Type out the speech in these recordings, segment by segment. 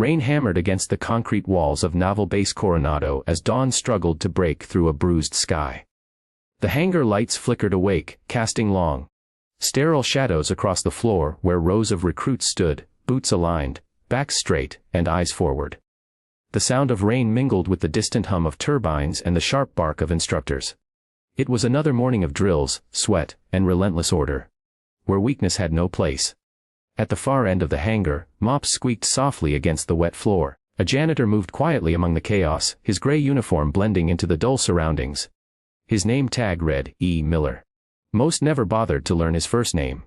Rain hammered against the concrete walls of Naval Base Coronado as dawn struggled to break through a bruised sky. The hangar lights flickered awake, casting long, sterile shadows across the floor where rows of recruits stood, boots aligned, backs straight, and eyes forward. The sound of rain mingled with the distant hum of turbines and the sharp bark of instructors. It was another morning of drills, sweat, and relentless order, where weakness had no place. At the far end of the hangar, mops squeaked softly against the wet floor. A janitor moved quietly among the chaos, his gray uniform blending into the dull surroundings. His name tag read, E. Miller. Most never bothered to learn his first name.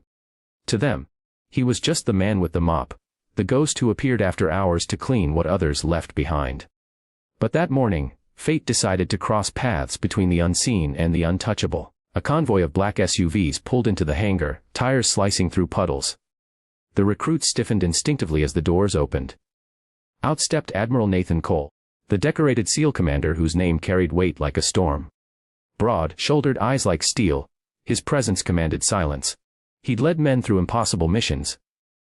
To them, he was just the man with the mop, the ghost who appeared after hours to clean what others left behind. But that morning, fate decided to cross paths between the unseen and the untouchable. A convoy of black SUVs pulled into the hangar, tires slicing through puddles. The recruits stiffened instinctively as the doors opened. Out stepped Admiral Nathan Cole, the decorated SEAL commander whose name carried weight like a storm. Broad-shouldered, eyes like steel, his presence commanded silence. He'd led men through impossible missions,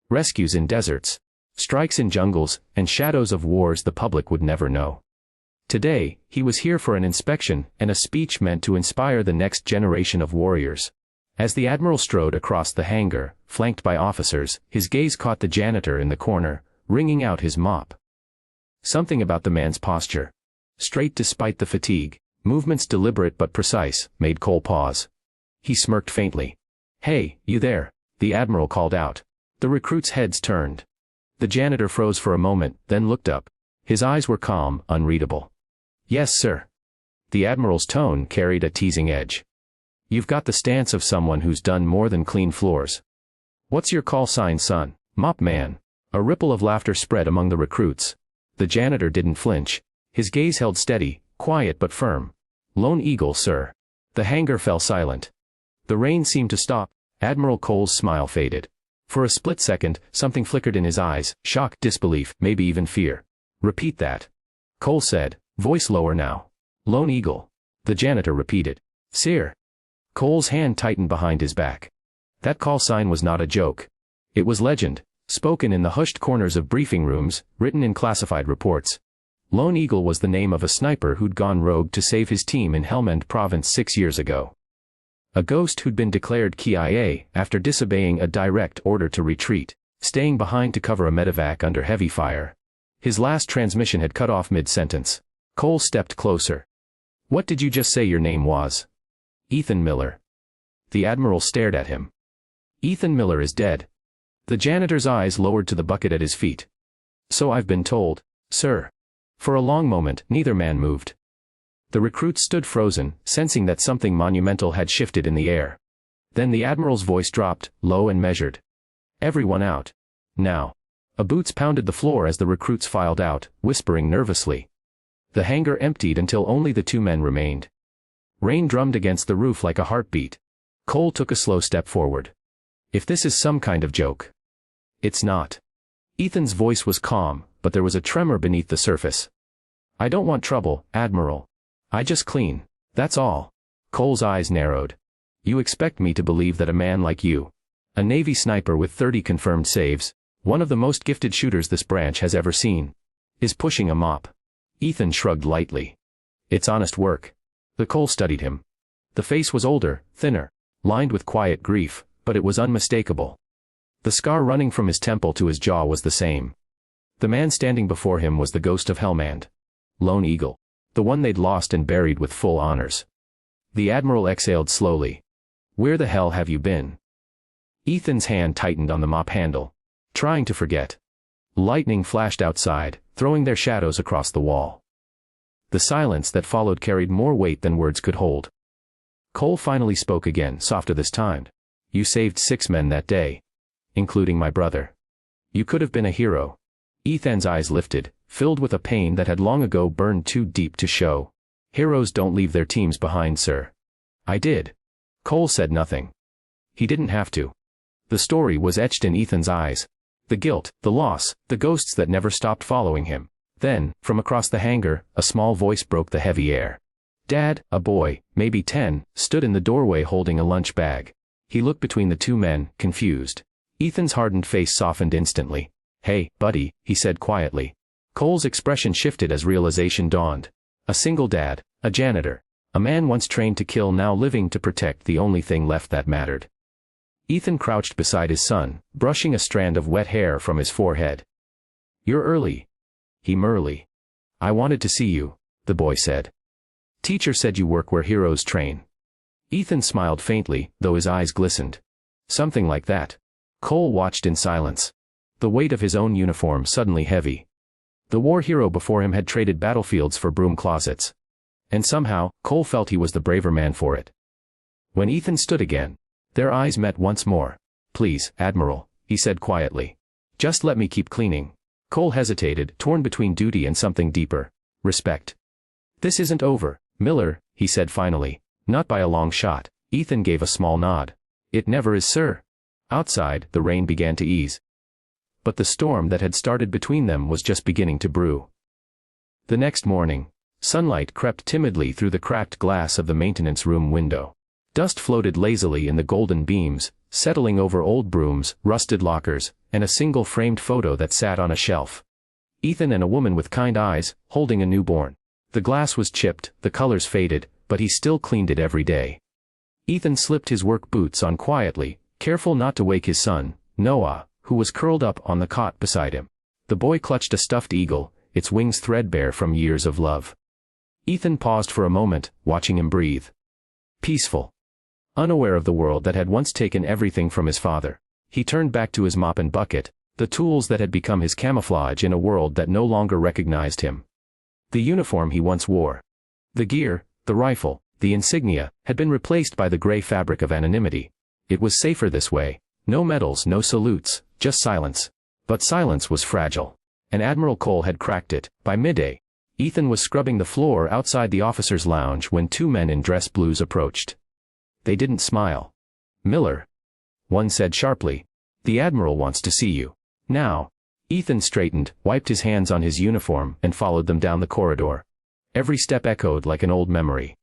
rescues in deserts, strikes in jungles, and shadows of wars the public would never know. Today, he was here for an inspection and a speech meant to inspire the next generation of warriors. As the Admiral strode across the hangar, flanked by officers, his gaze caught the janitor in the corner, wringing out his mop. Something about the man's posture, straight despite the fatigue, movements deliberate but precise, made Cole pause. He smirked faintly. "Hey, you there," the Admiral called out. The recruits' heads turned. The janitor froze for a moment, then looked up. His eyes were calm, unreadable. "Yes, sir." The Admiral's tone carried a teasing edge. "You've got the stance of someone who's done more than clean floors. What's your call sign, son?" "Mop man." A ripple of laughter spread among the recruits. The janitor didn't flinch. His gaze held steady, quiet but firm. "Lone Eagle, sir." The hangar fell silent. The rain seemed to stop. Admiral Cole's smile faded. For a split second, something flickered in his eyes, shock, disbelief, maybe even fear. "Repeat that," Cole said, voice lower now. "Lone Eagle." The janitor repeated. "Sir." Cole's hand tightened behind his back. That call sign was not a joke. It was legend, spoken in the hushed corners of briefing rooms, written in classified reports. Lone Eagle was the name of a sniper who'd gone rogue to save his team in Helmand Province 6 years ago. A ghost who'd been declared KIA after disobeying a direct order to retreat, staying behind to cover a medevac under heavy fire. His last transmission had cut off mid-sentence. Cole stepped closer. "What did you just say your name was?" "Ethan Miller." The Admiral stared at him. "Ethan Miller is dead." The janitor's eyes lowered to the bucket at his feet. "So I've been told, sir." For a long moment, neither man moved. The recruits stood frozen, sensing that something monumental had shifted in the air. Then the Admiral's voice dropped, low and measured. "Everyone out. Now." A boots pounded the floor as the recruits filed out, whispering nervously. The hangar emptied until only the two men remained. Rain drummed against the roof like a heartbeat. Cole took a slow step forward. "If this is some kind of joke." "It's not." Ethan's voice was calm, but there was a tremor beneath the surface. "I don't want trouble, Admiral. I just clean. That's all." Cole's eyes narrowed. "You expect me to believe that a man like you, a Navy sniper with 30 confirmed saves, one of the most gifted shooters this branch has ever seen, is pushing a mop?" Ethan shrugged lightly. "It's honest work." The Cole studied him. The face was older, thinner, lined with quiet grief, but it was unmistakable. The scar running from his temple to his jaw was the same. The man standing before him was the ghost of Helmand. Lone Eagle. The one they'd lost and buried with full honors. The Admiral exhaled slowly. "Where the hell have you been?" Ethan's hand tightened on the mop handle. "Trying to forget." Lightning flashed outside, throwing their shadows across the wall. The silence that followed carried more weight than words could hold. Cole finally spoke again, softer this time. "You saved 6 men that day, including my brother. You could have been a hero." Ethan's eyes lifted, filled with a pain that had long ago burned too deep to show. "Heroes don't leave their teams behind, sir." "I did." Cole said nothing. He didn't have to. The story was etched in Ethan's eyes. The guilt, the loss, the ghosts that never stopped following him. Then, from across the hangar, a small voice broke the heavy air. Dad, a boy, maybe 10, stood in the doorway holding a lunch bag. He looked between the two men, confused. Ethan's hardened face softened instantly. "Hey, buddy," he said quietly. Cole's expression shifted as realization dawned. A single dad, a janitor, a man once trained to kill now living to protect the only thing left that mattered. Ethan crouched beside his son, brushing a strand of wet hair from his forehead. "You're early," he murmured. "I wanted to see you," the boy said. "Teacher said you work where heroes train." Ethan smiled faintly, though his eyes glistened. "Something like that." Cole watched in silence. The weight of his own uniform suddenly heavy. The war hero before him had traded battlefields for broom closets. And somehow, Cole felt he was the braver man for it. When Ethan stood again, their eyes met once more. "Please, Admiral," he said quietly. "Just let me keep cleaning." Cole hesitated, torn between duty and something deeper. Respect. "This isn't over, Miller," he said finally. "Not by a long shot." Ethan gave a small nod. "It never is, sir." Outside, the rain began to ease. But the storm that had started between them was just beginning to brew. The next morning, sunlight crept timidly through the cracked glass of the maintenance room window. Dust floated lazily in the golden beams, settling over old brooms, rusted lockers, and a single framed photo that sat on a shelf. Ethan and a woman with kind eyes, holding a newborn. The glass was chipped, the colors faded, but he still cleaned it every day. Ethan slipped his work boots on quietly, careful not to wake his son, Noah, who was curled up on the cot beside him. The boy clutched a stuffed eagle, its wings threadbare from years of love. Ethan paused for a moment, watching him breathe. Peaceful. Unaware of the world that had once taken everything from his father, he turned back to his mop and bucket, the tools that had become his camouflage in a world that no longer recognized him. The uniform he once wore, the gear, the rifle, the insignia, had been replaced by the gray fabric of anonymity. It was safer this way. No medals, no salutes, just silence. But silence was fragile. And Admiral Cole had cracked it. By midday, Ethan was scrubbing the floor outside the officers' lounge when two men in dress blues approached. They didn't smile. "Miller," one said sharply, "the Admiral wants to see you. Now." Ethan straightened, wiped his hands on his uniform, and followed them down the corridor. Every step echoed like an old memory.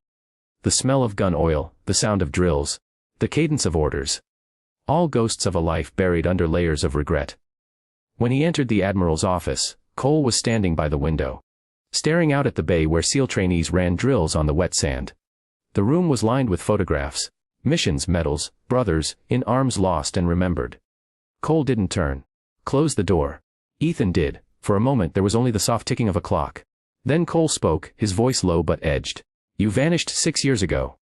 The smell of gun oil, the sound of drills, the cadence of orders. All ghosts of a life buried under layers of regret. When he entered the Admiral's office, Cole was standing by the window, staring out at the bay where SEAL trainees ran drills on the wet sand. The room was lined with photographs, missions, medals, brothers, in arms lost and remembered. Cole didn't turn. Close the door. Ethan did. For a moment there was only the soft ticking of a clock. Then Cole spoke, his voice low but edged. "You vanished 6 years ago.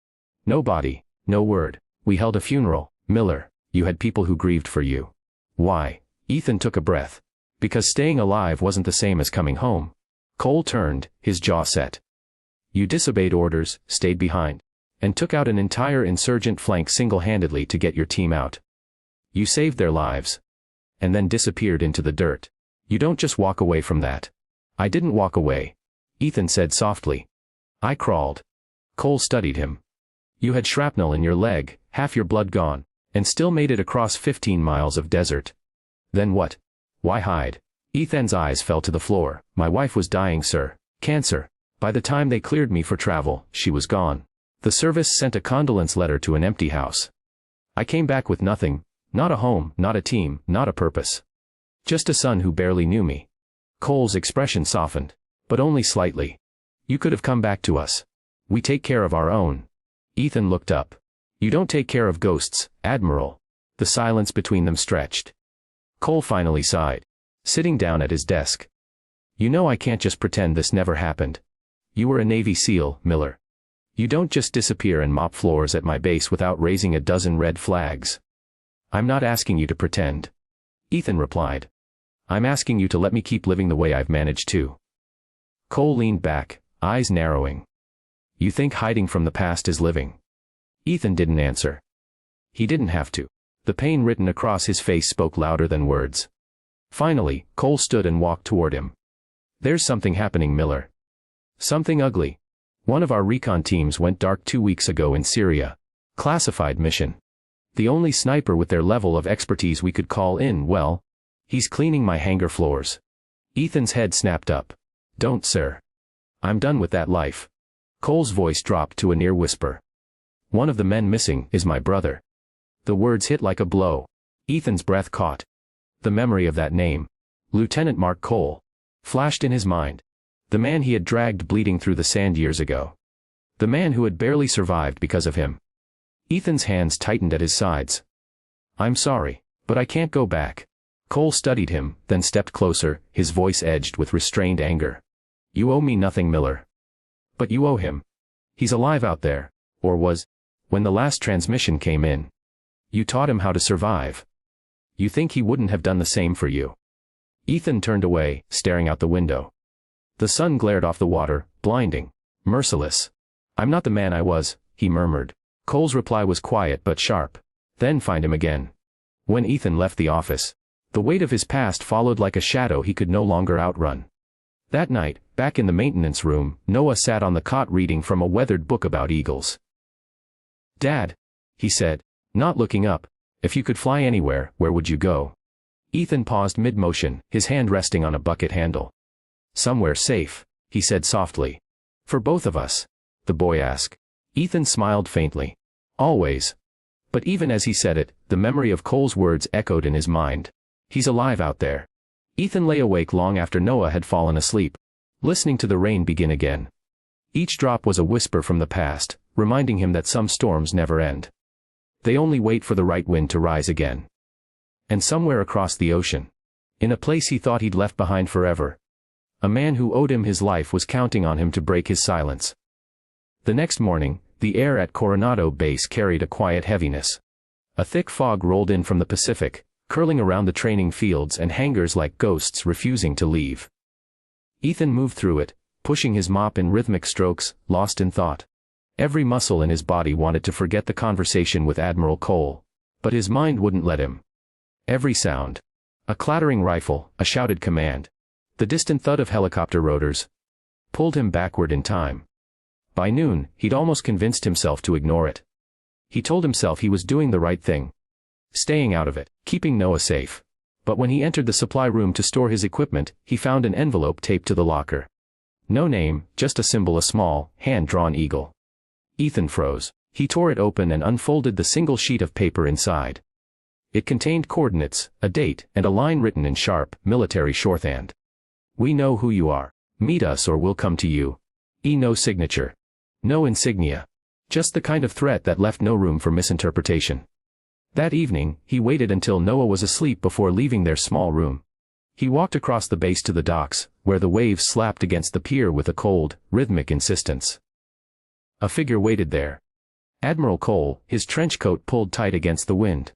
No body, no word. We held a funeral, Miller. You had people who grieved for you." "Why?" Ethan took a breath. "Because staying alive wasn't the same as coming home." Cole turned, his jaw set. "You disobeyed orders, stayed behind, and took out an entire insurgent flank single-handedly to get your team out. You saved their lives. And then disappeared into the dirt. You don't just walk away from that." "I didn't walk away," Ethan said softly. "I crawled." Cole studied him. "You had shrapnel in your leg, half your blood gone, and still made it across 15 miles of desert. Then what? Why hide?" Ethan's eyes fell to the floor. "My wife was dying, sir. Cancer. By the time they cleared me for travel, she was gone. The service sent a condolence letter to an empty house. I came back with nothing, not a home, not a team, not a purpose. Just a son who barely knew me." Cole's expression softened, but only slightly. "You could have come back to us. We take care of our own." Ethan looked up. "You don't take care of ghosts, Admiral." The silence between them stretched. Cole finally sighed, sitting down at his desk. "You know I can't just pretend this never happened. You were a Navy SEAL, Miller. You don't just disappear and mop floors at my base without raising a dozen red flags." "I'm not asking you to pretend," Ethan replied. "I'm asking you to let me keep living the way I've managed to." Cole leaned back, eyes narrowing. "You think hiding from the past is living?" Ethan didn't answer. He didn't have to. The pain written across his face spoke louder than words. Finally, Cole stood and walked toward him. "There's something happening, Miller. Something ugly. One of our recon teams went dark 2 weeks ago in Syria. Classified mission. The only sniper with their level of expertise we could call in, well, he's cleaning my hangar floors." Ethan's head snapped up. "Don't, sir. I'm done with that life." Cole's voice dropped to a near whisper. "One of the men missing is my brother." The words hit like a blow. Ethan's breath caught. The memory of that name. Lieutenant Mark Cole. flashed in his mind. The man he had dragged bleeding through the sand years ago. The man who had barely survived because of him. Ethan's hands tightened at his sides. "I'm sorry, but I can't go back." Cole studied him, then stepped closer, his voice edged with restrained anger. "You owe me nothing, Miller. But you owe him. He's alive out there, or was, when the last transmission came in. You taught him how to survive. You think he wouldn't have done the same for you?" Ethan turned away, staring out the window. The sun glared off the water, blinding, merciless. "I'm not the man I was," he murmured. Cole's reply was quiet but sharp. "Then find him again." When Ethan left the office, the weight of his past followed like a shadow he could no longer outrun. That night, back in the maintenance room, Noah sat on the cot reading from a weathered book about eagles. "Dad," he said, not looking up, "if you could fly anywhere, where would you go?" Ethan paused mid-motion, his hand resting on a bucket handle. "Somewhere safe," he said softly. "For both of us?" the boy asked. Ethan smiled faintly. "Always." But even as he said it, the memory of Cole's words echoed in his mind. "He's alive out there." Ethan lay awake long after Noah had fallen asleep, listening to the rain begin again. Each drop was a whisper from the past, reminding him that some storms never end. They only wait for the right wind to rise again. And somewhere across the ocean, in a place he thought he'd left behind forever, a man who owed him his life was counting on him to break his silence. The next morning, the air at Coronado Base carried a quiet heaviness. A thick fog rolled in from the Pacific, curling around the training fields and hangars like ghosts refusing to leave. Ethan moved through it, pushing his mop in rhythmic strokes, lost in thought. Every muscle in his body wanted to forget the conversation with Admiral Cole, but his mind wouldn't let him. Every sound. A clattering rifle, a shouted command, the distant thud of helicopter rotors, pulled him backward in time. By noon, he'd almost convinced himself to ignore it. He told himself he was doing the right thing, staying out of it, keeping Noah safe. But when he entered the supply room to store his equipment, he found an envelope taped to the locker. No name, just a symbol, a small, hand-drawn eagle. Ethan froze. He tore it open and unfolded the single sheet of paper inside. It contained coordinates, a date, and a line written in sharp, military shorthand. "We know who you are. Meet us or we'll come to you." No signature. No insignia. Just the kind of threat that left no room for misinterpretation. That evening, he waited until Noah was asleep before leaving their small room. He walked across the base to the docks, where the waves slapped against the pier with a cold, rhythmic insistence. A figure waited there. Admiral Cole, his trench coat pulled tight against the wind.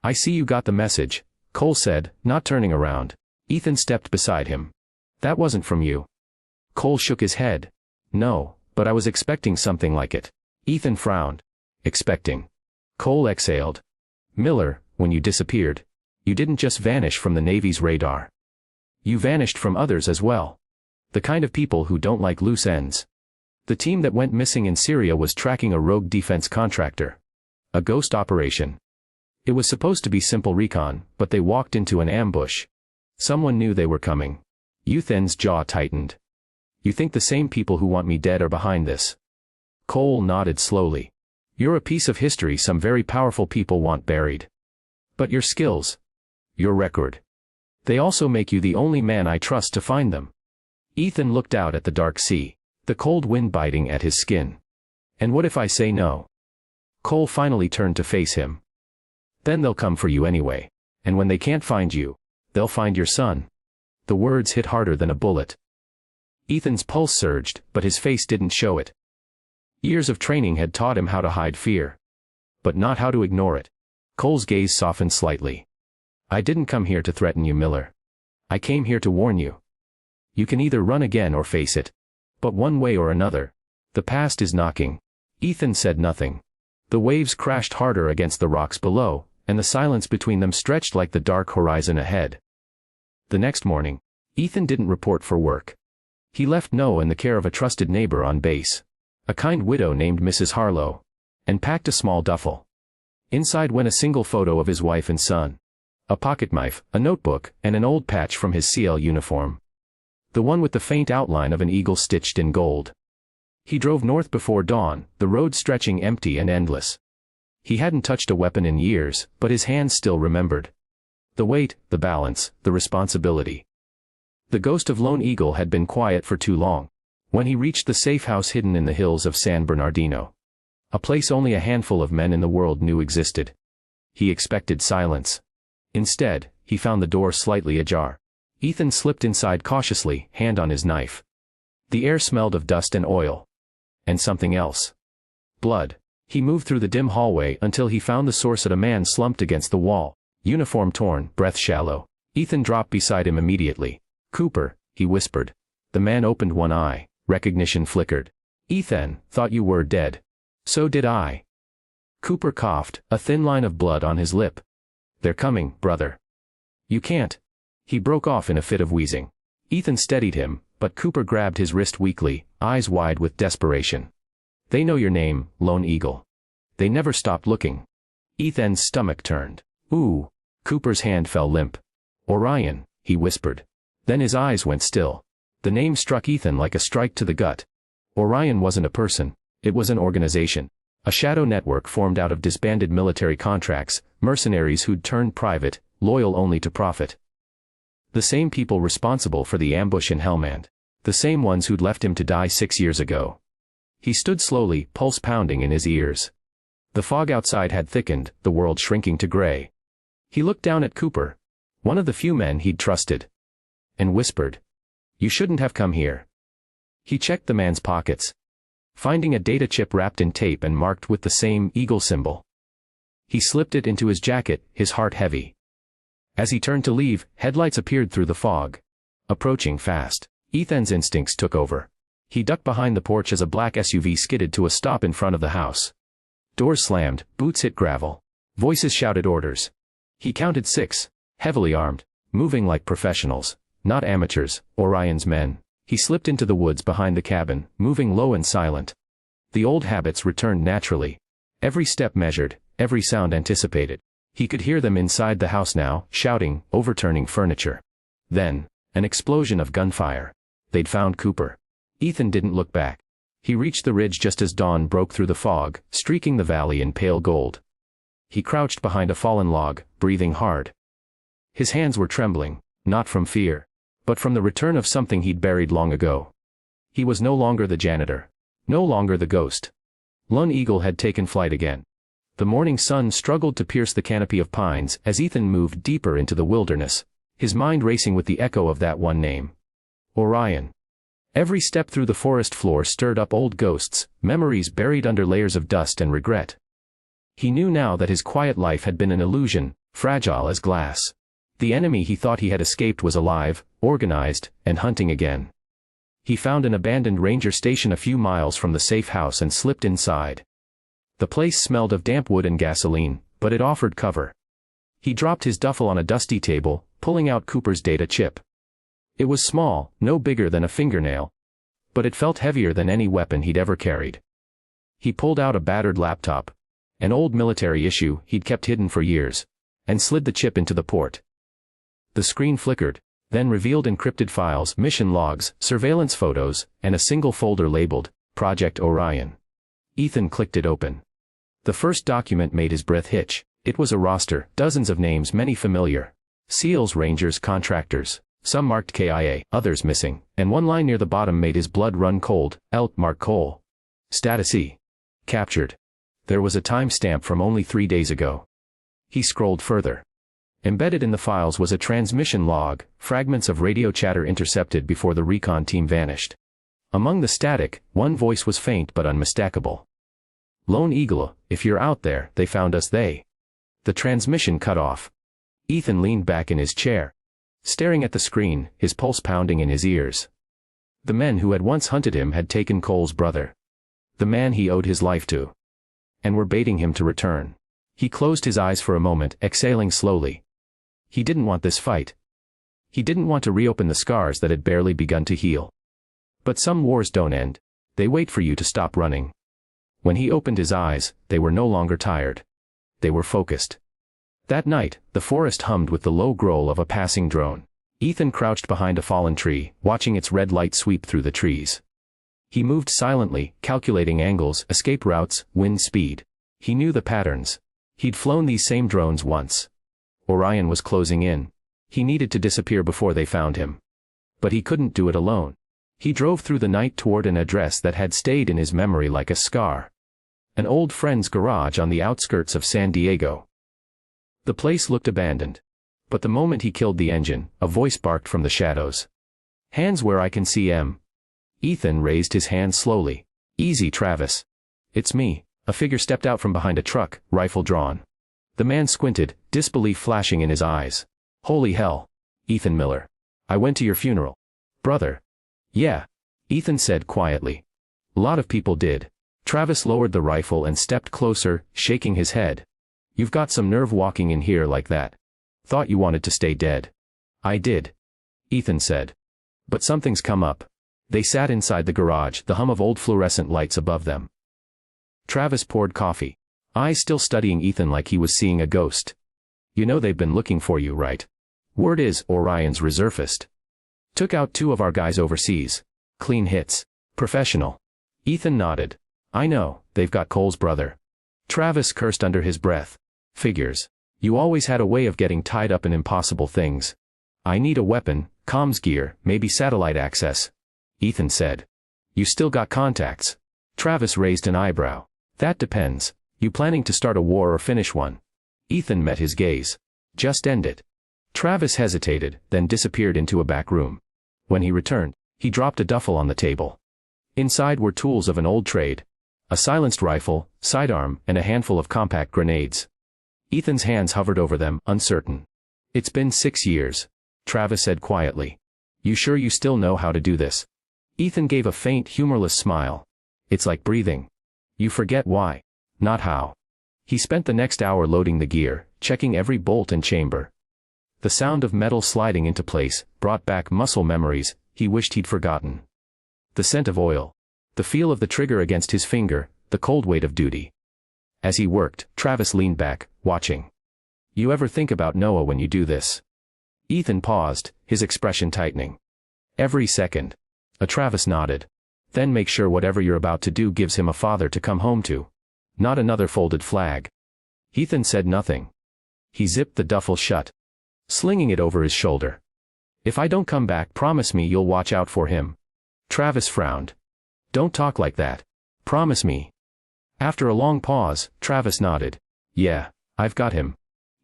"I see you got the message," Cole said, not turning around. Ethan stepped beside him. "That wasn't from you." Cole shook his head. "No, but I was expecting something like it." Ethan frowned. "Expecting?" Cole exhaled. "Miller, when you disappeared, you didn't just vanish from the Navy's radar. You vanished from others as well. The kind of people who don't like loose ends. The team that went missing in Syria was tracking a rogue defense contractor. A ghost operation. It was supposed to be simple recon, but they walked into an ambush. Someone knew they were coming." Ethan's jaw tightened. "You think the same people who want me dead are behind this?" Cole nodded slowly. "You're a piece of history some very powerful people want buried. But your skills, your record, they also make you the only man I trust to find them." Ethan looked out at the dark sea, the cold wind biting at his skin. "And what if I say no?" Cole finally turned to face him. "Then they'll come for you anyway. And when they can't find you, they'll find your son." The words hit harder than a bullet. Ethan's pulse surged, but his face didn't show it. Years of training had taught him how to hide fear, but not how to ignore it. Cole's gaze softened slightly. "I didn't come here to threaten you, Miller. I came here to warn you. You can either run again or face it. But one way or another, the past is knocking." Ethan said nothing. The waves crashed harder against the rocks below, and the silence between them stretched like the dark horizon ahead. The next morning, Ethan didn't report for work. He left Noah in the care of a trusted neighbor on base, a kind widow named Mrs. Harlow, and packed a small duffel. Inside went a single photo of his wife and son, a pocketknife, a notebook, and an old patch from his CL uniform. The one with the faint outline of an eagle stitched in gold. He drove north before dawn, the road stretching empty and endless. He hadn't touched a weapon in years, but his hands still remembered. The weight, the balance, the responsibility. The ghost of Lone Eagle had been quiet for too long. When he reached the safe house hidden in the hills of San Bernardino, a place only a handful of men in the world knew existed, he expected silence. Instead, he found the door slightly ajar. Ethan slipped inside cautiously, hand on his knife. The air smelled of dust and oil. And something else. Blood. He moved through the dim hallway until he found the source at a man slumped against the wall, uniform torn, breath shallow. Ethan dropped beside him immediately. "Cooper," he whispered. The man opened one eye. Recognition flickered. "Ethan, thought you were dead." "So did I." Cooper coughed, a thin line of blood on his lip. "They're coming, brother." "You can't." He broke off in a fit of wheezing. Ethan steadied him, but Cooper grabbed his wrist weakly, eyes wide with desperation. "They know your name, Lone Eagle. They never stopped looking." Ethan's stomach turned. "Ooh." Cooper's hand fell limp. "Orion," he whispered. Then his eyes went still. The name struck Ethan like a strike to the gut. Orion wasn't a person, it was an organization. A shadow network formed out of disbanded military contracts, mercenaries who'd turned private, loyal only to profit. The same people responsible for the ambush in Helmand. The same ones who'd left him to die 6 years ago. He stood slowly, pulse pounding in his ears. The fog outside had thickened, the world shrinking to gray. He looked down at Cooper, one of the few men he'd trusted, and whispered, "You shouldn't have come here." He checked the man's pockets, finding a data chip wrapped in tape and marked with the same eagle symbol. He slipped it into his jacket, his heart heavy. As he turned to leave, headlights appeared through the fog. Approaching fast. Ethan's instincts took over. He ducked behind the porch as a black SUV skidded to a stop in front of the house. Doors slammed, boots hit gravel. Voices shouted orders. He counted 6, heavily armed, moving like professionals, not amateurs, Orion's men. He slipped into the woods behind the cabin, moving low and silent. The old habits returned naturally. Every step measured, every sound anticipated. He could hear them inside the house now, shouting, overturning furniture. Then, an explosion of gunfire. They'd found Cooper. Ethan didn't look back. He reached the ridge just as dawn broke through the fog, streaking the valley in pale gold. He crouched behind a fallen log, breathing hard. His hands were trembling, not from fear, but from the return of something he'd buried long ago. He was no longer the janitor. No longer the ghost. Lone Eagle had taken flight again. The morning sun struggled to pierce the canopy of pines as Ethan moved deeper into the wilderness, his mind racing with the echo of that one name. Orion. Every step through the forest floor stirred up old ghosts, memories buried under layers of dust and regret. He knew now that his quiet life had been an illusion, fragile as glass. The enemy he thought he had escaped was alive, organized, and hunting again. He found an abandoned ranger station a few miles from the safe house and slipped inside. The place smelled of damp wood and gasoline, but it offered cover. He dropped his duffel on a dusty table, pulling out Cooper's data chip. It was small, no bigger than a fingernail, but it felt heavier than any weapon he'd ever carried. He pulled out a battered laptop, an old military issue he'd kept hidden for years, and slid the chip into the port. The screen flickered, then revealed encrypted files, mission logs, surveillance photos, and a single folder labeled, Project Orion. Ethan clicked it open. The first document made his breath hitch. It was a roster, dozens of names, many familiar. SEALs, Rangers, contractors, some marked KIA, others missing, and one line near the bottom made his blood run cold. Elt Mark Cole. Status E. Captured. There was a timestamp from only 3 days ago. He scrolled further. Embedded in the files was a transmission log, fragments of radio chatter intercepted before the recon team vanished. Among the static, one voice was faint but unmistakable. "Lone Eagle, if you're out there, they found us." The transmission cut off. Ethan leaned back in his chair, staring at the screen, his pulse pounding in his ears. The men who had once hunted him had taken Cole's brother. The man he owed his life to. And were baiting him to return. He closed his eyes for a moment, exhaling slowly. He didn't want this fight. He didn't want to reopen the scars that had barely begun to heal. But some wars don't end. They wait for you to stop running. When he opened his eyes, they were no longer tired. They were focused. That night, the forest hummed with the low growl of a passing drone. Ethan crouched behind a fallen tree, watching its red light sweep through the trees. He moved silently, calculating angles, escape routes, wind speed. He knew the patterns. He'd flown these same drones once. Orion was closing in. He needed to disappear before they found him. But he couldn't do it alone. He drove through the night toward an address that had stayed in his memory like a scar. An old friend's garage on the outskirts of San Diego. The place looked abandoned. But the moment he killed the engine, a voice barked from the shadows. "Hands where I can see 'em." Ethan raised his hand slowly. "Easy, Travis." "It's me." A figure stepped out from behind a truck, rifle drawn. The man squinted, disbelief flashing in his eyes. "Holy hell. Ethan Miller. I went to your funeral." "Brother." "Yeah," Ethan said quietly. "A lot of people did." Travis lowered the rifle and stepped closer, shaking his head. "You've got some nerve walking in here like that. Thought you wanted to stay dead." "I did," Ethan said. "But something's come up." They sat inside the garage, the hum of old fluorescent lights above them. Travis poured coffee, eyes still studying Ethan like he was seeing a ghost. "You know they've been looking for you, right? Word is, Orion's resurfaced. Took out 2 of our guys overseas. Clean hits. Professional." Ethan nodded. "I know, they've got Cole's brother." Travis cursed under his breath. "Figures. You always had a way of getting tied up in impossible things." "I need a weapon, comms gear, maybe satellite access," Ethan said. "You still got contacts?" Travis raised an eyebrow. "That depends. You planning to start a war or finish one?" Ethan met his gaze. "Just end it." Travis hesitated, then disappeared into a back room. When he returned, he dropped a duffel on the table. Inside were tools of an old trade. A silenced rifle, sidearm, and a handful of compact grenades. Ethan's hands hovered over them, uncertain. "It's been 6 years," Travis said quietly. "You sure you still know how to do this?" Ethan gave a faint, humorless smile. "It's like breathing. You forget why, not how." He spent the next hour loading the gear, checking every bolt and chamber. The sound of metal sliding into place brought back muscle memories he wished he'd forgotten. The scent of oil. The feel of the trigger against his finger, the cold weight of duty. As he worked, Travis leaned back, watching. "You ever think about Noah when you do this?" Ethan paused, his expression tightening. "Every second." Travis nodded. "Then make sure whatever you're about to do gives him a father to come home to. Not another folded flag." Ethan said nothing. He zipped the duffel shut, slinging it over his shoulder. "If I don't come back, promise me you'll watch out for him." Travis frowned. "Don't talk like that. Promise me." After a long pause, Travis nodded. "Yeah, I've got him."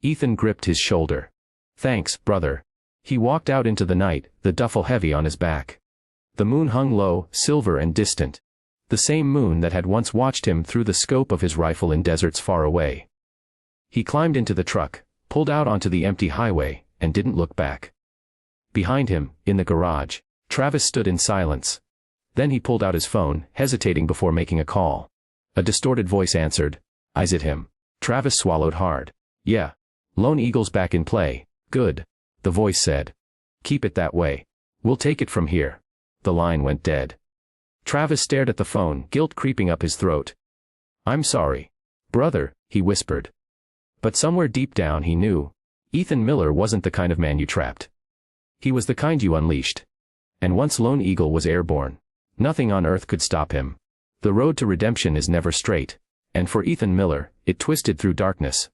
Ethan gripped his shoulder. "Thanks, brother." He walked out into the night, the duffel heavy on his back. The moon hung low, silver and distant. The same moon that had once watched him through the scope of his rifle in deserts far away. He climbed into the truck, pulled out onto the empty highway, and didn't look back. Behind him, in the garage, Travis stood in silence. Then he pulled out his phone, hesitating before making a call. A distorted voice answered. "Is it him?" Travis swallowed hard. "Yeah. Lone Eagle's back in play." "Good," the voice said. "Keep it that way. We'll take it from here." The line went dead. Travis stared at the phone, guilt creeping up his throat. "I'm sorry, brother," he whispered. But somewhere deep down he knew. Ethan Miller wasn't the kind of man you trapped. He was the kind you unleashed. And once Lone Eagle was airborne, nothing on earth could stop him. The road to redemption is never straight. And for Ethan Miller, it twisted through darkness.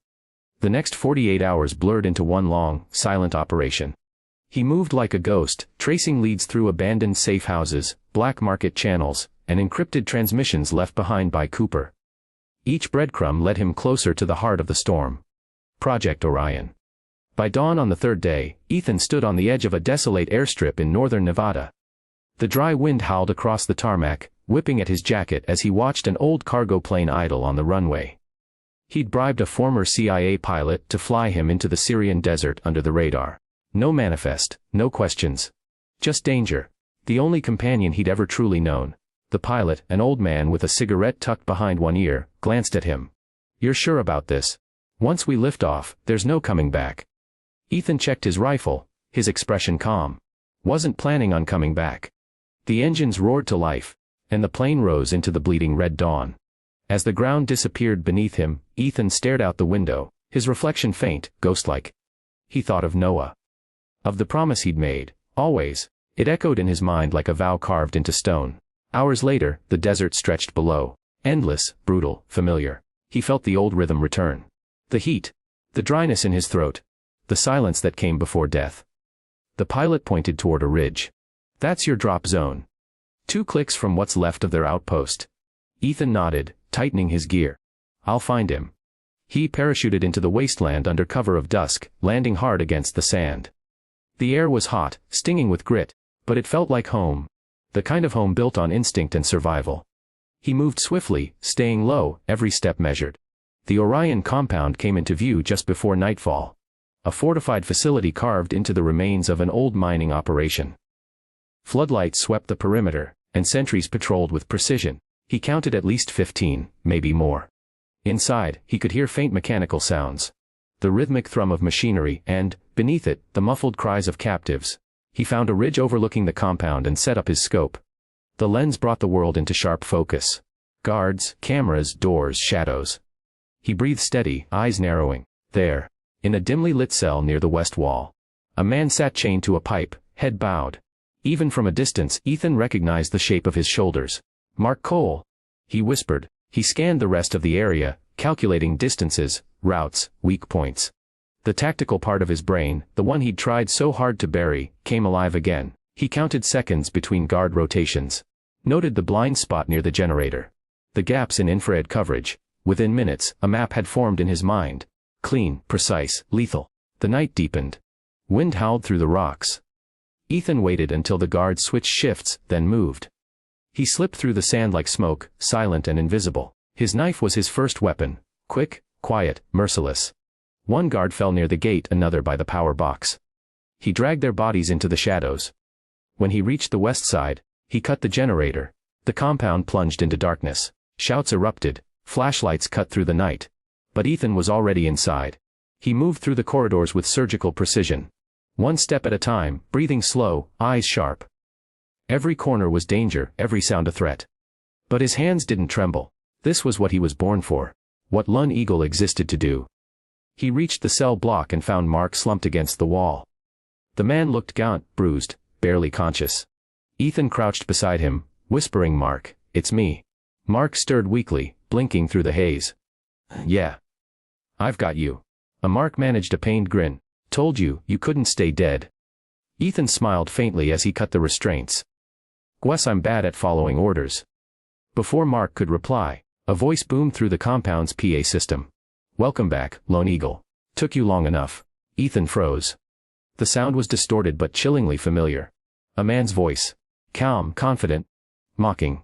The next 48 hours blurred into one long, silent operation. He moved like a ghost, tracing leads through abandoned safe houses, black market channels, and encrypted transmissions left behind by Cooper. Each breadcrumb led him closer to the heart of the storm. Project Orion. By dawn on the 3rd day, Ethan stood on the edge of a desolate airstrip in northern Nevada. The dry wind howled across the tarmac, whipping at his jacket as he watched an old cargo plane idle on the runway. He'd bribed a former CIA pilot to fly him into the Syrian desert under the radar. No manifest, no questions. Just danger. The only companion he'd ever truly known. The pilot, an old man with a cigarette tucked behind one ear, glanced at him. "You're sure about this? Once we lift off, there's no coming back." Ethan checked his rifle, his expression calm. Wasn't planning on coming back. The engines roared to life, and the plane rose into the bleeding red dawn. As the ground disappeared beneath him, Ethan stared out the window, his reflection faint, ghost-like. He thought of Noah. Of the promise he'd made, always. It echoed in his mind like a vow carved into stone. Hours later, the desert stretched below. Endless, brutal, familiar. He felt the old rhythm return. The heat. The dryness in his throat. The silence that came before death. The pilot pointed toward a ridge. That's your drop zone. 2 clicks from what's left of their outpost. Ethan nodded, tightening his gear. I'll find him. He parachuted into the wasteland under cover of dusk, landing hard against the sand. The air was hot, stinging with grit, but it felt like home. The kind of home built on instinct and survival. He moved swiftly, staying low, every step measured. The Orion compound came into view just before nightfall. A fortified facility carved into the remains of an old mining operation. Floodlights swept the perimeter, and sentries patrolled with precision. He counted at least 15, maybe more. Inside, he could hear faint mechanical sounds. The rhythmic thrum of machinery and, beneath it, the muffled cries of captives. He found a ridge overlooking the compound and set up his scope. The lens brought the world into sharp focus. Guards, cameras, doors, shadows. He breathed steady, eyes narrowing. There, in a dimly lit cell near the west wall, a man sat chained to a pipe, head bowed. Even from a distance, Ethan recognized the shape of his shoulders. Mark Cole. He whispered. He scanned the rest of the area, calculating distances, routes, weak points. The tactical part of his brain, the one he'd tried so hard to bury, came alive again. He counted seconds between guard rotations. Noted the blind spot near the generator. The gaps in infrared coverage. Within minutes, a map had formed in his mind. Clean, precise, lethal. The night deepened. Wind howled through the rocks. Ethan waited until the guard switched shifts, then moved. He slipped through the sand like smoke, silent and invisible. His knife was his first weapon. Quick, quiet, merciless. One guard fell near the gate, another by the power box. He dragged their bodies into the shadows. When he reached the west side, he cut the generator. The compound plunged into darkness. Shouts erupted. Flashlights cut through the night. But Ethan was already inside. He moved through the corridors with surgical precision. One step at a time, breathing slow, eyes sharp. Every corner was danger, every sound a threat. But his hands didn't tremble. This was what he was born for. What Lone Eagle existed to do. He reached the cell block and found Mark slumped against the wall. The man looked gaunt, bruised, barely conscious. Ethan crouched beside him, whispering, "Mark, it's me." Mark stirred weakly, blinking through the haze. "Yeah. I've got you." Mark managed a pained grin. "Told you, you couldn't stay dead." Ethan smiled faintly as he cut the restraints. "Guess I'm bad at following orders." Before Mark could reply, a voice boomed through the compound's PA system. "Welcome back, Lone Eagle. Took you long enough." Ethan froze. The sound was distorted but chillingly familiar. A man's voice. Calm, confident. Mocking.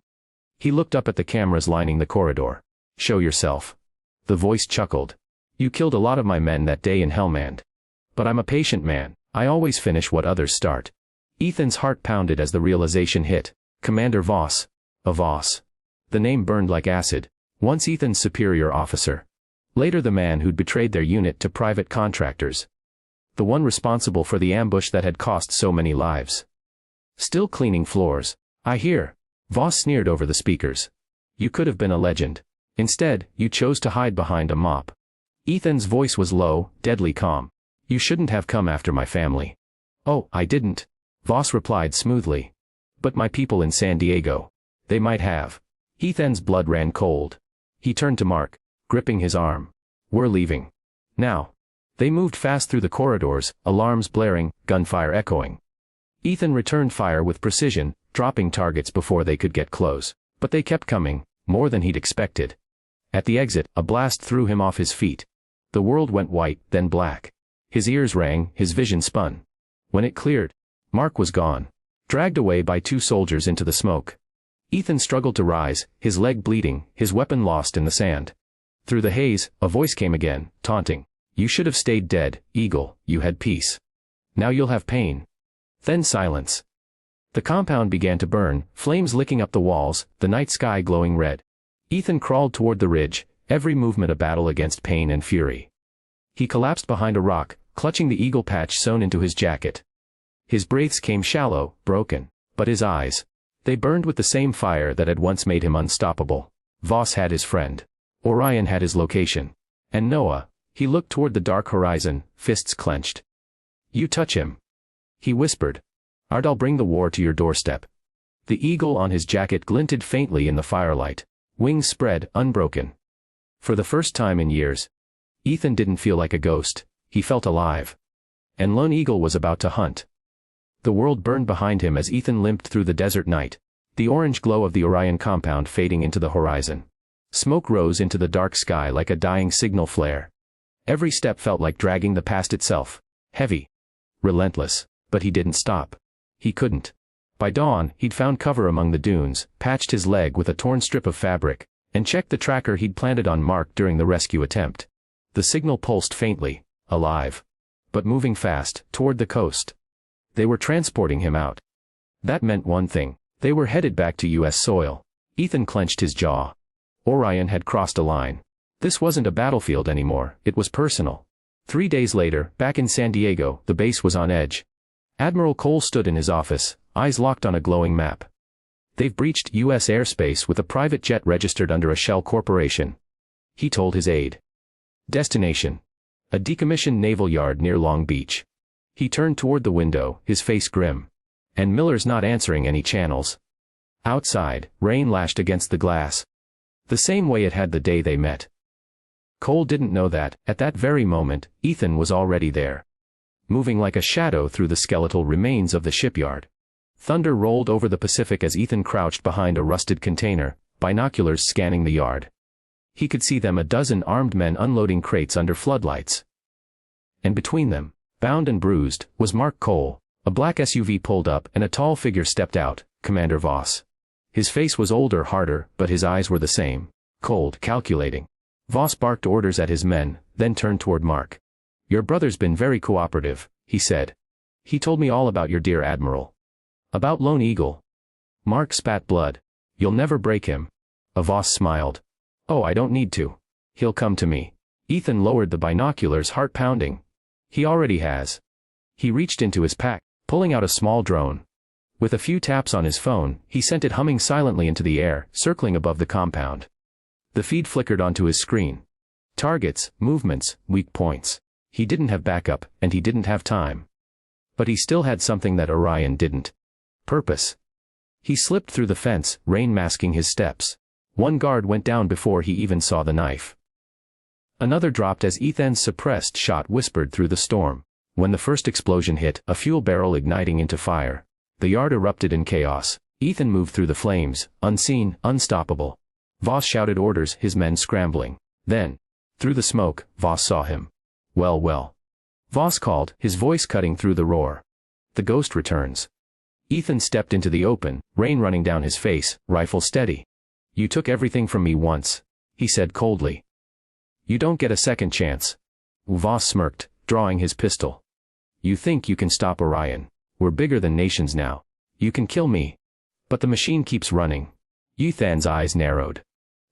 He looked up at the cameras lining the corridor. "Show yourself." The voice chuckled. "You killed a lot of my men that day in Hellmand. But I'm a patient man. I always finish what others start." Ethan's heart pounded as the realization hit. Commander Voss. A Voss. The name burned like acid. Once Ethan's superior officer. Later the man who'd betrayed their unit to private contractors. The one responsible for the ambush that had cost so many lives. "Still cleaning floors, I hear." Voss sneered over the speakers. "You could have been a legend. Instead, you chose to hide behind a mop." Ethan's voice was low, deadly calm. "You shouldn't have come after my family." "Oh, I didn't," Voss replied smoothly. "But my people in San Diego. They might have." Ethan's blood ran cold. He turned to Mark, gripping his arm. "We're leaving. Now." They moved fast through the corridors, alarms blaring, gunfire echoing. Ethan returned fire with precision, dropping targets before they could get close. But they kept coming, more than he'd expected. At the exit, a blast threw him off his feet. The world went white, then black. His ears rang, his vision spun. When it cleared, Mark was gone, dragged away by 2 soldiers into the smoke. Ethan struggled to rise, his leg bleeding, his weapon lost in the sand. Through the haze, a voice came again, taunting. "You should have stayed dead, Eagle, you had peace. Now you'll have pain." Then silence. The compound began to burn, flames licking up the walls, the night sky glowing red. Ethan crawled toward the ridge, every movement a battle against pain and fury. He collapsed behind a rock, clutching the eagle patch sewn into his jacket. His breaths came shallow, broken, but his eyes, they burned with the same fire that had once made him unstoppable. Voss had his friend. Orion had his location. And Noah, he looked toward the dark horizon, fists clenched. "You touch him," he whispered. "I'll bring the war to your doorstep." The eagle on his jacket glinted faintly in the firelight. Wings spread, unbroken. For the first time in years, Ethan didn't feel like a ghost, he felt alive. And Lone Eagle was about to hunt. The world burned behind him as Ethan limped through the desert night, the orange glow of the Orion compound fading into the horizon. Smoke rose into the dark sky like a dying signal flare. Every step felt like dragging the past itself, heavy, relentless, but he didn't stop. He couldn't. By dawn, he'd found cover among the dunes, patched his leg with a torn strip of fabric, and checked the tracker he'd planted on Mark during the rescue attempt. The signal pulsed faintly, alive, but moving fast, toward the coast. They were transporting him out. That meant one thing. They were headed back to U.S. soil. Ethan clenched his jaw. Orion had crossed a line. This wasn't a battlefield anymore, it was personal. 3 days later, back in San Diego, the base was on edge. Admiral Cole stood in his office, eyes locked on a glowing map. They've breached U.S. airspace with a private jet registered under a shell corporation, he told his aide. Destination: a decommissioned naval yard near Long Beach. He turned toward the window, his face grim. And Miller's not answering any channels. Outside, rain lashed against the glass. The same way it had the day they met. Cole didn't know that, at that very moment, Ethan was already there. Moving like a shadow through the skeletal remains of the shipyard. Thunder rolled over the Pacific as Ethan crouched behind a rusted container, binoculars scanning the yard. He could see them, a dozen armed men unloading crates under floodlights. And between them, bound and bruised, was Mark Cole. A black SUV pulled up and a tall figure stepped out, Commander Voss. His face was older, harder, but his eyes were the same, cold, calculating. Voss barked orders at his men, then turned toward Mark. Your brother's been very cooperative, he said. He told me all about your dear Admiral. About Lone Eagle. Mark spat blood. You'll never break him. Voss smiled. Oh, I don't need to. He'll come to me. Ethan lowered the binoculars, heart pounding. He already has. He reached into his pack, pulling out a small drone. With a few taps on his phone, he sent it humming silently into the air, circling above the compound. The feed flickered onto his screen. Targets, movements, weak points. He didn't have backup, and he didn't have time. But he still had something that Orion didn't. Purpose. He slipped through the fence, rain masking his steps. One guard went down before he even saw the knife. Another dropped as Ethan's suppressed shot whispered through the storm. When the first explosion hit, a fuel barrel igniting into fire. The yard erupted in chaos. Ethan moved through the flames, unseen, unstoppable. Voss shouted orders, his men scrambling. Then, through the smoke, Voss saw him. Well, well. Voss called, his voice cutting through the roar. The ghost returns. Ethan stepped into the open, rain running down his face, rifle steady. You took everything from me once, he said coldly. You don't get a second chance. Voss smirked, drawing his pistol. You think you can stop Orion? We're bigger than nations now. You can kill me. But the machine keeps running. Ethan's eyes narrowed.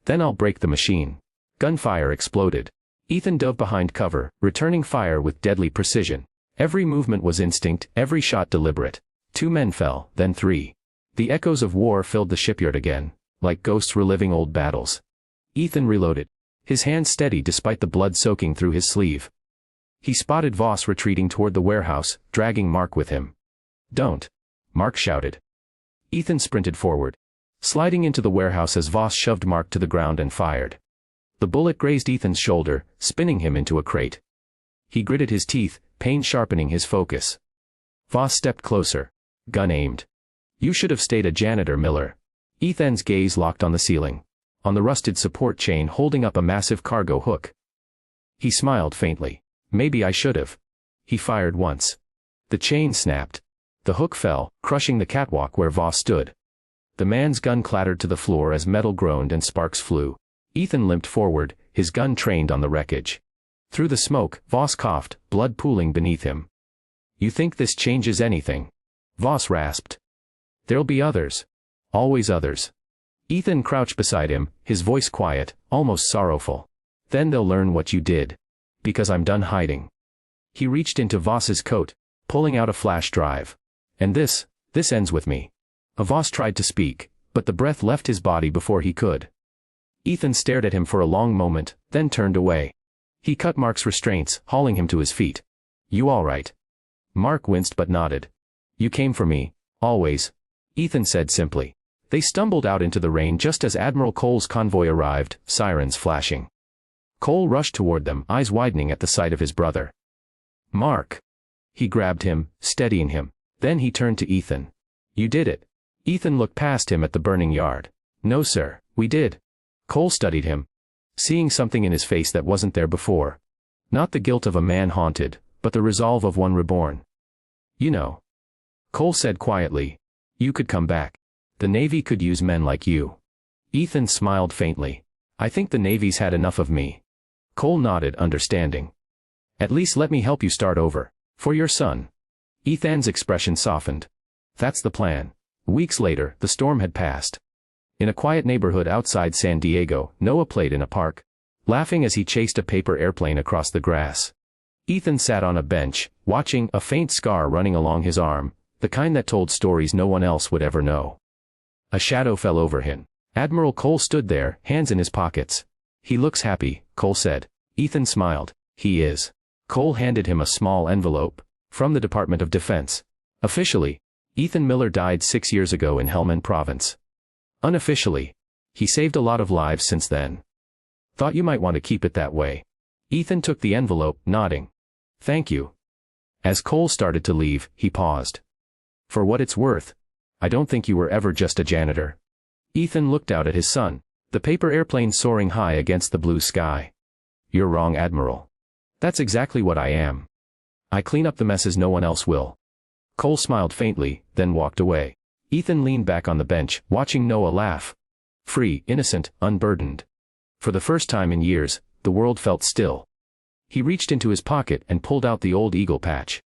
Then I'll break the machine. Gunfire exploded. Ethan dove behind cover, returning fire with deadly precision. Every movement was instinct, every shot deliberate. 2 men fell, then 3. The echoes of war filled the shipyard again, like ghosts reliving old battles. Ethan reloaded. His hand steady despite the blood soaking through his sleeve. He spotted Voss retreating toward the warehouse, dragging Mark with him. Don't! Mark shouted. Ethan sprinted forward, sliding into the warehouse as Voss shoved Mark to the ground and fired. The bullet grazed Ethan's shoulder, spinning him into a crate. He gritted his teeth, pain sharpening his focus. Voss stepped closer, gun aimed. You should have stayed a janitor, Miller. Ethan's gaze locked on the ceiling, on the rusted support chain holding up a massive cargo hook. He smiled faintly. Maybe I should have. He fired once. The chain snapped. The hook fell, crushing the catwalk where Voss stood. The man's gun clattered to the floor as metal groaned and sparks flew. Ethan limped forward, his gun trained on the wreckage. Through the smoke, Voss coughed, blood pooling beneath him. You think this changes anything? Voss rasped. There'll be others. Always others. Ethan crouched beside him, his voice quiet, almost sorrowful. Then they'll learn what you did. Because I'm done hiding. He reached into Voss's coat, pulling out a flash drive. And this ends with me. Voss tried to speak, but the breath left his body before he could. Ethan stared at him for a long moment, then turned away. He cut Mark's restraints, hauling him to his feet. You all right? Mark winced but nodded. You came for me, always, Ethan said simply. They stumbled out into the rain just as Admiral Cole's convoy arrived, sirens flashing. Cole rushed toward them, eyes widening at the sight of his brother. Mark! He grabbed him, steadying him. Then he turned to Ethan. You did it. Ethan looked past him at the burning yard. No sir, we did. Cole studied him, seeing something in his face that wasn't there before. Not the guilt of a man haunted, but the resolve of one reborn. You know, Cole said quietly, you could come back. The Navy could use men like you. Ethan smiled faintly. I think the Navy's had enough of me. Cole nodded, understanding. At least let me help you start over. For your son. Ethan's expression softened. That's the plan. Weeks later, the storm had passed. In a quiet neighborhood outside San Diego, Noah played in a park, laughing as he chased a paper airplane across the grass. Ethan sat on a bench, watching, a faint scar running along his arm, the kind that told stories no one else would ever know. A shadow fell over him. Admiral Cole stood there, hands in his pockets. He looks happy, Cole said. Ethan smiled. He is. Cole handed him a small envelope. From the Department of Defense. Officially, Ethan Miller died 6 years ago in Helmand Province. Unofficially, he saved a lot of lives since then. Thought you might want to keep it that way. Ethan took the envelope, nodding. Thank you. As Cole started to leave, he paused. For what it's worth, I don't think you were ever just a janitor. Ethan looked out at his son, the paper airplane soaring high against the blue sky. You're wrong, Admiral. That's exactly what I am. I clean up the messes no one else will. Cole smiled faintly, then walked away. Ethan leaned back on the bench, watching Noah laugh. Free, innocent, unburdened. For the first time in years, the world felt still. He reached into his pocket and pulled out the old eagle patch.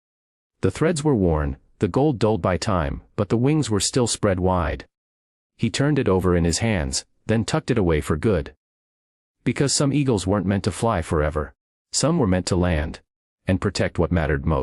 The threads were worn, the gold dulled by time, but the wings were still spread wide. He turned it over in his hands, then tucked it away for good. Because some eagles weren't meant to fly forever. Some were meant to land and protect what mattered most.